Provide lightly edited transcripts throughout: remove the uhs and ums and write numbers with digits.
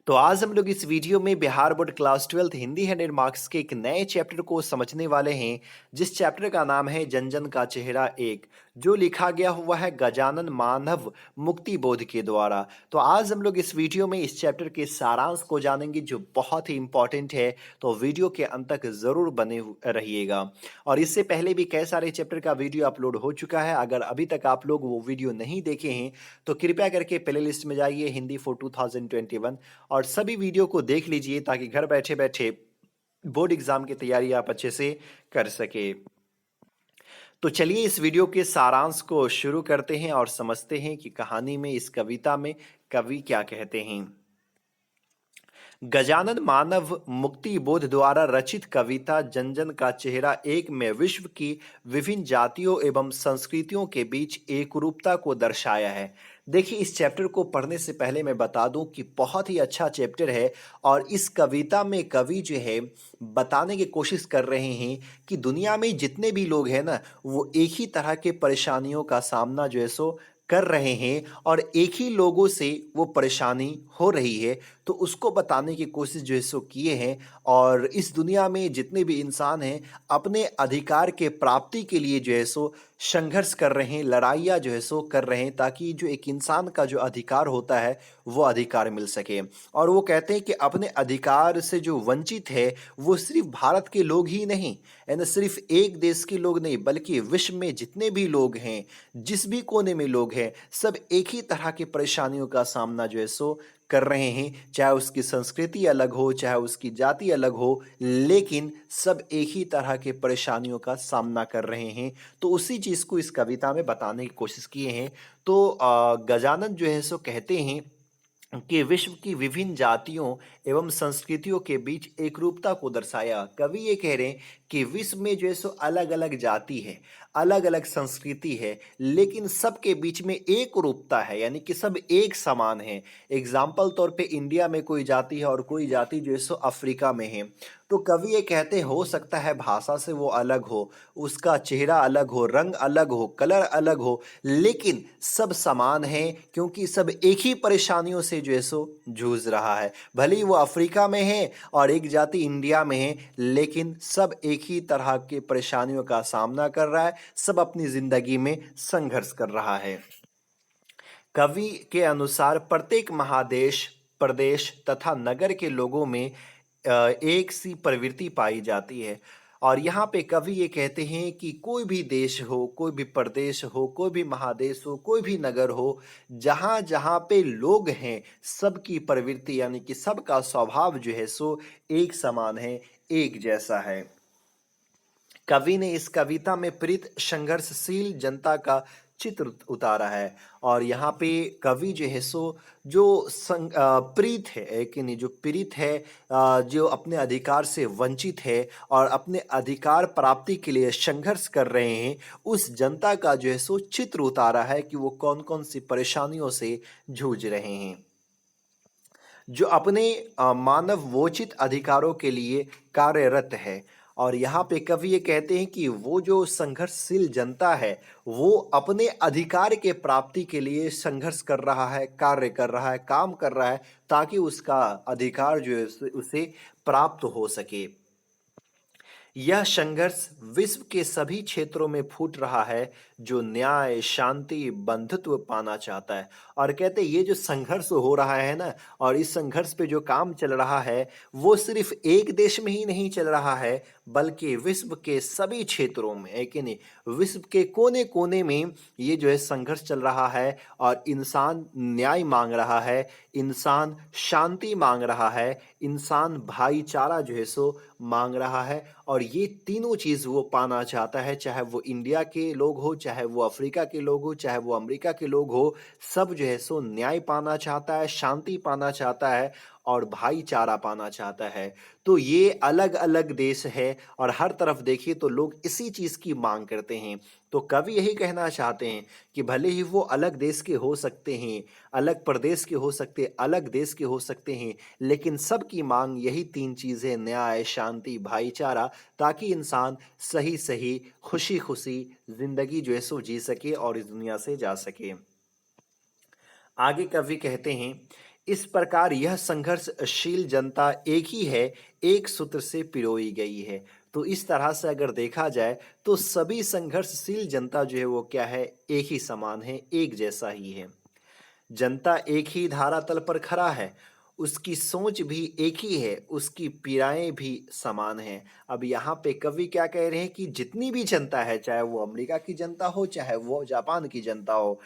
तो आज हम लोग इस वीडियो में Bihar board class 12 Hindi 100 marks के एक नए चैप्टर को समझने वाले हैं, जिस चैप्टर का नाम है जन जन का चेहरा एक, जो लिखा गया हुआ है गजानन मानव मुक्ति बोध के द्वारा। तो आज हम लोग इस वीडियो में इस चैप्टर के सारांश को जानेंगे, जो बहुत ही इंपॉर्टेंट है। तो वीडियो के अंत तक जरूर बने रहिएगा। और इससे पहले भी कई सारे चैप्टर का वीडियो अपलोड हो चुका है। अगर अभी तक आप लोग वो वीडियो नहीं देखे हैं तो कृपया करके प्ले लिस्ट में जाइए हिंदी फॉर 2021 और सभी वीडियो को देख लीजिए, ताकि घर बैठे बैठे बोर्ड एग्जाम की तैयारी आप अच्छे से कर सके। तो चलिए इस वीडियो के सारांश को शुरू करते हैं और समझते हैं कि कहानी में, इस कविता में कवि क्या कहते हैं। गजानन मानव मुक्ति बोध द्वारा रचित कविता जन जन का चेहरा एक में विश्व की विभिन्न जातियों एवं संस्कृतियों के बीच एकरूपता को दर्शाया है। देखिए, इस चैप्टर को पढ़ने से पहले मैं बता दूं कि बहुत ही अच्छा चैप्टर है। और इस कविता में कवि जो है बताने की कोशिश कर रहे हैं कि दुनिया में जितने भी लोग हैं ना, वो एक ही तरह के परेशानियों का सामना जो है सो कर रहे हैं, और एक ही लोगों से वो परेशानी हो रही है। तो उसको बताने की कोशिश जो है सो किए हैं। और इस दुनिया में जितने भी इंसान हैं, अपने अधिकार के प्राप्ति के लिए जो है सो संघर्ष कर रहे हैं, लड़ाइयाँ जो है सो कर रहे हैं, ताकि जो एक इंसान का जो अधिकार होता है वो अधिकार मिल सके। और वो कहते हैं कि अपने अधिकार से जो वंचित है वो सिर्फ भारत के लोग ही नहीं, यानी सिर्फ एक देश के लोग नहीं, बल्कि विश्व में जितने भी लोग हैं, जिस भी कोने में लोग हैं, सब एक ही तरह की परेशानियों का सामना जो है सो कर रहे हैं। चाहे उसकी संस्कृति अलग हो, चाहे उसकी जाति अलग हो, लेकिन सब एक ही तरह के परेशानियों का सामना कर रहे हैं। तो उसी चीज़ को इस कविता में बताने की कोशिश किए हैं। तो गजानन जो है सो कहते हैं कि विश्व की विभिन्न जातियों एवं संस्कृतियों के बीच एकरूपता को दर्शाया। कवि ये कह रहे हैं कि विश्व में जो है सो अलग अलग जाति है, अलग अलग संस्कृति है, लेकिन सबके बीच में एक रूपता है, यानी कि सब एक समान है। एग्जाम्पल तौर पे इंडिया में कोई जाति है और कोई जाति जो है सो अफ्रीका में है। तो कवि ये कहते हैं, हो सकता है भाषा से वो अलग हो, उसका चेहरा अलग हो, रंग अलग हो, कलर अलग हो, लेकिन सब समान है, क्योंकि सब एक ही परेशानियों से जो है सो जूझ रहा है। भले ही वो अफ्रीका में है और एक जाति इंडिया में है, लेकिन सब एक ही तरह के परेशानियों का सामना कर रहा है, सब अपनी जिंदगी में संघर्ष कर रहा है। कवि के अनुसार प्रत्येक महादेश, प्रदेश तथा नगर के लोगों में एक सी प्रवृत्ति पाई जाती है। और यहाँ पे कवि ये कहते हैं कि कोई भी देश हो, कोई भी प्रदेश हो, कोई भी महादेश हो, कोई भी नगर हो, जहाँ जहाँ पे लोग हैं, सबकी प्रवृत्ति यानी कि सबका स्वभाव जो है सो एक समान है, एक जैसा है। कवि ने इस कविता में पीड़ित संघर्षशील जनता का चित्र उतारा है। और यहाँ पे कवि जो है सो जो पीड़ित है, कि नहीं, जो पीड़ित है, जो अपने अधिकार से वंचित है और अपने अधिकार प्राप्ति के लिए संघर्ष कर रहे हैं, उस जनता का जो है सो चित्र उतारा है कि वो कौन कौन सी परेशानियों से जूझ रहे हैं, जो अपने मानवोचित अधिकारों के लिए कार्यरत है। और यहाँ पे कवि ये कहते हैं कि वो जो संघर्षशील जनता है, वो अपने अधिकार के प्राप्ति के लिए संघर्ष कर रहा है, कार्य कर रहा है, काम कर रहा है, ताकि उसका अधिकार जो है उसे प्राप्त हो सके। यह संघर्ष विश्व के सभी क्षेत्रों में फूट रहा है, जो न्याय, शांति, बंधुत्व पाना चाहता है। और कहते हैं ये जो संघर्ष हो रहा है ना, और इस संघर्ष पे जो काम चल रहा है, वो सिर्फ एक देश में ही नहीं चल रहा है, बल्कि विश्व के सभी क्षेत्रों में, है कि नहीं, विश्व के कोने कोने में ये जो है संघर्ष चल रहा है। और इंसान न्याय मांग रहा है, इंसान शांति मांग रहा है, इंसान भाईचारा जो है सो मांग रहा है। और ये तीनों चीज़ वो पाना चाहता है, चाहे वो इंडिया के लोग हो, चाहे वो अफ्रीका के लोग हो, चाहे वो अमेरिका के लोग हो, सब जो है सो न्याय पाना चाहता है, शांति पाना चाहता है और भाईचारा पाना चाहता है। तो ये अलग अलग देश है और हर तरफ देखिए तो लोग इसी चीज़ की मांग करते हैं। तो कवि यही कहना चाहते हैं कि भले ही वो अलग देश के हो सकते हैं, अलग प्रदेश के हो सकते हैं, अलग देश के हो सकते हैं, लेकिन सबकी मांग यही तीन चीज़ें, न्याय, शांति, भाईचारा, ताकि इंसान सही सही, खुशी खुशी जिंदगी जो है सो जी सके और इस दुनिया से जा सके। आगे कवि कहते हैं, इस प्रकार यह संघर्षशील जनता एक ही है, एक सूत्र से पिरोई गई है। तो इस तरह से अगर देखा जाए तो सभी संघर्षशील जनता जो है वो क्या है, एक ही समान है, एक जैसा ही है। जनता एक ही धरातल पर खड़ा है, उसकी सोच भी एक ही है, उसकी पीड़ाएं भी समान हैं। अब यहाँ पे कवि क्या कह रहे हैं कि जितनी भी जनता है, चाहे वो अमेरिका की जनता हो, चाहे वो जापान की जनता हो,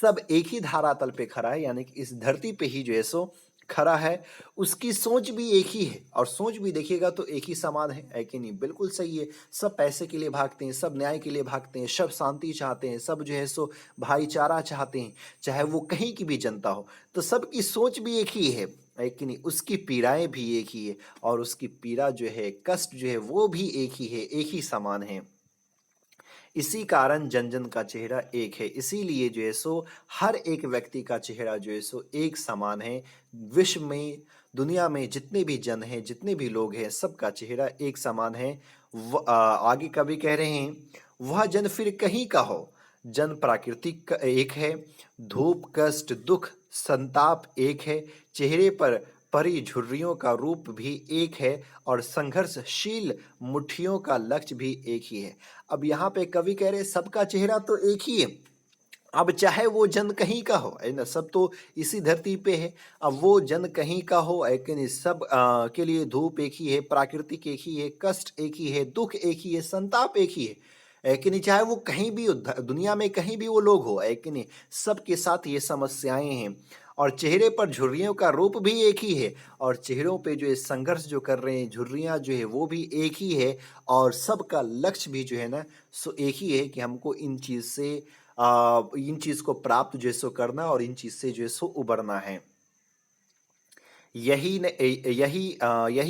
सब एक ही धरातल पे खड़ा है, यानी कि इस धरती पे ही जो है सो खड़ा है। उसकी सोच भी एक ही है, और सोच भी देखिएगा तो एक ही समान है कि नहीं? बिल्कुल सही है। सब पैसे के लिए भागते हैं, सब न्याय के लिए भागते हैं, सब शांति चाहते हैं, सब जो है सो भाईचारा चाहते हैं, चाहे वो कहीं की भी जनता हो। तो सबकी सोच भी एक ही है कि नहीं? उसकी पीड़ाएं भी एक ही है, और उसकी पीड़ा जो है, कष्ट जो है, वो भी एक ही है, एक ही समान है। इसी कारण जन जन का चेहरा एक है, इसीलिए जो है सो हर एक व्यक्ति का चेहरा जो है सो एक समान है। विश्व में, दुनिया में जितने भी जन हैं, जितने भी लोग हैं, सबका चेहरा एक समान है। आगे कवि कह रहे हैं, वह जन फिर कहीं का हो, जन प्राकृतिक एक है, धूप कष्ट दुख संताप एक है, चेहरे पर परी झुर्रियों का रूप भी एक है, और संघर्षशील मुट्ठियों का लक्ष्य भी एक ही है। अब यहाँ पे कवि कह रहे सबका चेहरा तो एक ही है। अब चाहे वो जन कहीं का हो, है ना, सब तो इसी धरती पे है। अब वो जन कहीं का हो, लेकिन सब के लिए धूप एक ही है, प्राकृतिक एक ही है, कष्ट एक ही है, दुख एक ही है, संताप एक ही है कि नहीं? चाहे वो कहीं भी हो, दुनिया में कहीं भी वो लोग हो, है कि नहीं? सबके साथ ये समस्याएं हैं, और चेहरे पर झुर्रियों का रूप भी एक ही है, और चेहरों पे जो ये संघर्ष जो कर रहे हैं, झुर्रियाँ जो है वो भी एक ही है, और सबका लक्ष्य भी जो है ना सो एक ही है कि हमको इन चीज को प्राप्त जो है सो करना, और इन चीज से जो है सो उबरना है। यही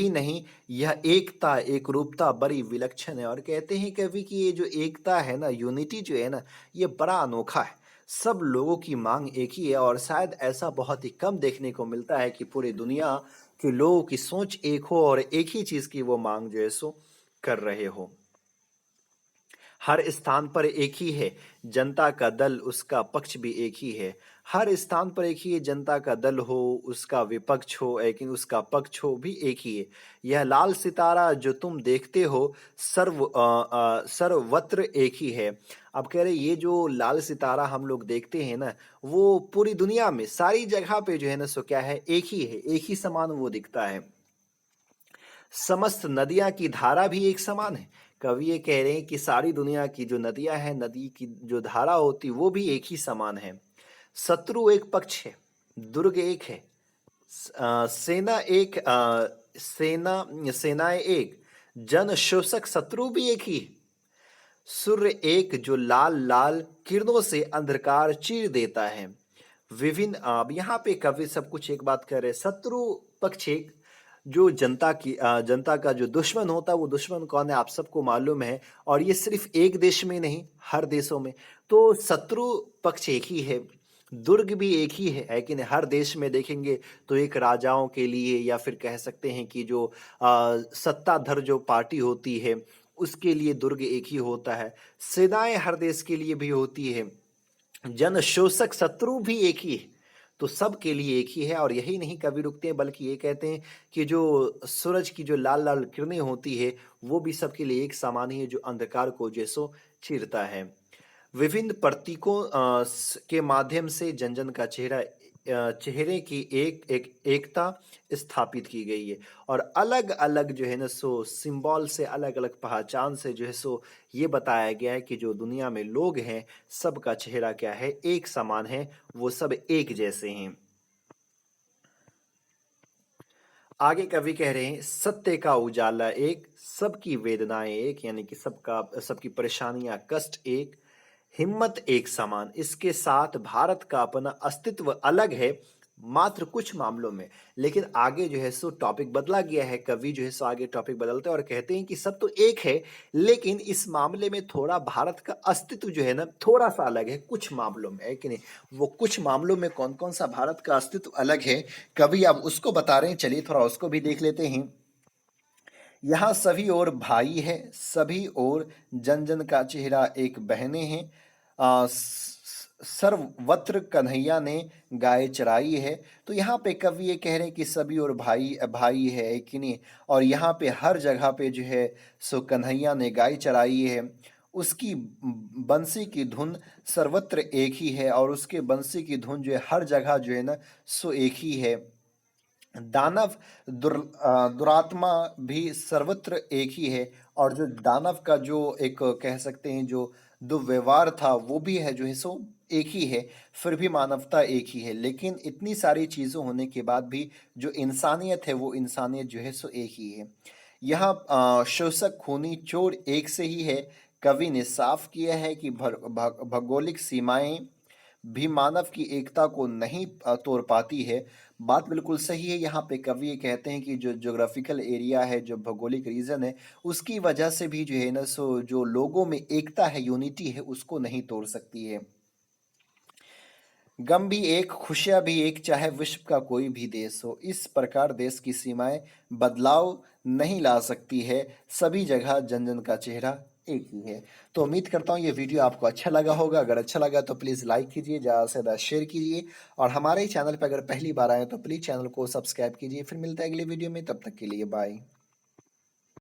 नहीं, यह एकता एक रूपता बड़ी विलक्षण है। और कहते हैं कवि कि ये जो एकता है ना, यूनिटी जो है ना, ये बड़ा अनोखा है। सब लोगों की मांग एक ही है, और शायद ऐसा बहुत ही कम देखने को मिलता है कि पूरी दुनिया के लोगों की सोच एक हो, और एक ही चीज की वो मांग जो है सो कर रहे हो। हर स्थान पर एक ही है जनता का दल, उसका पक्ष भी एक ही है। हर स्थान पर एक ही है, जनता का दल हो, उसका विपक्ष हो, लेकिन उसका पक्ष हो भी एक ही है। यह लाल सितारा जो तुम देखते हो, सर्वत्र एक ही है। अब कह रहे ये जो लाल सितारा हम लोग देखते हैं ना, वो पूरी दुनिया में सारी जगह पे जो है ना सो क्या है, एक ही है, एक ही समान वो दिखता है। समस्त नदियां की धारा भी एक समान है। कवि ये कह रहे हैं कि सारी दुनिया की जो नदियां हैं, नदी की जो धारा होती वो भी एक ही समान है। शत्रु एक पक्ष है, दुर्ग एक है, सेना एक, सेनाएं एक, जन शोषक शत्रु भी एक ही है। सूर्य एक जो लाल लाल किरणों से अंधकार चीर देता है। विभिन्न, अब यहाँ पे कवि सब कुछ एक बात कर रहे हैं, शत्रु पक्ष एक, जो जनता का जो दुश्मन होता है, वो दुश्मन कौन है आप सबको मालूम है, और ये सिर्फ एक देश में नहीं, हर देशों में। तो शत्रु पक्ष एक ही है, दुर्ग भी एक ही है कि नहीं? हर देश में देखेंगे तो एक राजाओं के लिए, या फिर कह सकते हैं कि जो सत्ताधर जो पार्टी होती है, उसके लिए दुर्ग एक ही होता है। सेनाएं हर देश के लिए भी होती है, जन शोषक शत्रु भी एक ही है। तो सब के लिए एक ही है। और यही नहीं कवि रुकते हैं, बल्कि ये कहते हैं कि जो सूरज की जो लाल लाल किरणें होती है, वो भी सबके लिए एक समान ही है, जो अंधकार को जैसो चीरता है। विभिन्न प्रतीकों के माध्यम से जन जन का चेहरे की एकता स्थापित की गई है, और अलग अलग जो है ना सो सिंबल से, अलग अलग पहचान से जो है सो ये बताया गया है कि जो दुनिया में लोग हैं, सबका चेहरा क्या है, एक समान है, वो सब एक जैसे हैं। आगे कवि कह रहे हैं, सत्य का उजाला एक, सबकी वेदनाएं एक, यानी कि सबकी परेशानियां कष्ट एक, हिम्मत एक समान। इसके साथ भारत का अपना अस्तित्व अलग है, मात्र कुछ मामलों में। लेकिन आगे जो है सो टॉपिक बदला गया है, कवि जो है सो आगे टॉपिक बदलते हैं और कहते हैं कि सब तो एक है, लेकिन इस मामले में थोड़ा भारत का अस्तित्व जो है ना, थोड़ा सा अलग है कुछ मामलों में, है कि नहीं? वो कुछ मामलों में कौन कौन सा भारत का अस्तित्व अलग है, कवि अब उसको बता रहे हैं। चलिए थोड़ा उसको भी देख लेते हैं। यहाँ सभी ओर भाई है, सभी ओर जन जन का चेहरा एक बहने हैं। सर्वत्र कन्हैया ने गाय चराई है। तो यहाँ पे कवि ये कह रहे हैं कि सभी और भाई भाई है कि नहीं, और यहाँ पे हर जगह पे जो है सो कन्हैया ने गाय चराई है। उसकी बंसी की धुन सर्वत्र एक ही है, और उसके बंसी की धुन जो है हर जगह जो है ना सो एक ही है। दानव दुरात्मा भी सर्वत्र एक ही है, और जो दानव का जो एक कह सकते हैं जो दुर्व्यवहार था वो भी है जो है सो एक ही है। फिर भी मानवता एक ही है, लेकिन इतनी सारी चीज़ों होने के बाद भी जो इंसानियत है वो इंसानियत जो है सो एक ही है। यहाँ शोषक खूनी चोर एक से ही है। कवि ने साफ किया है कि भौगोलिक सीमाएं भी मानव की एकता को नहीं तोड़ पाती है। बात बिल्कुल सही है। यहाँ पे कवि ये कहते हैं कि जो ज्योग्राफिकल एरिया है, जो भौगोलिक रीजन है, उसकी वजह से भी जो है ना सो जो लोगों में एकता है, यूनिटी है, उसको नहीं तोड़ सकती है। गम भी एक, खुशियां भी एक, चाहे विश्व का कोई भी देश हो। इस प्रकार देश की सीमाएं बदलाव नहीं ला सकती है। सभी जगह जन जन का चेहरा एक ही है। तो उम्मीद करता हूँ ये वीडियो आपको अच्छा लगा होगा। अगर अच्छा लगा तो प्लीज़ लाइक कीजिए, ज़्यादा से ज़्यादा शेयर कीजिए, और हमारे चैनल पर अगर पहली बार आए तो प्लीज़ चैनल को सब्सक्राइब कीजिए। फिर मिलता है अगले वीडियो में, तब तक के लिए बाय।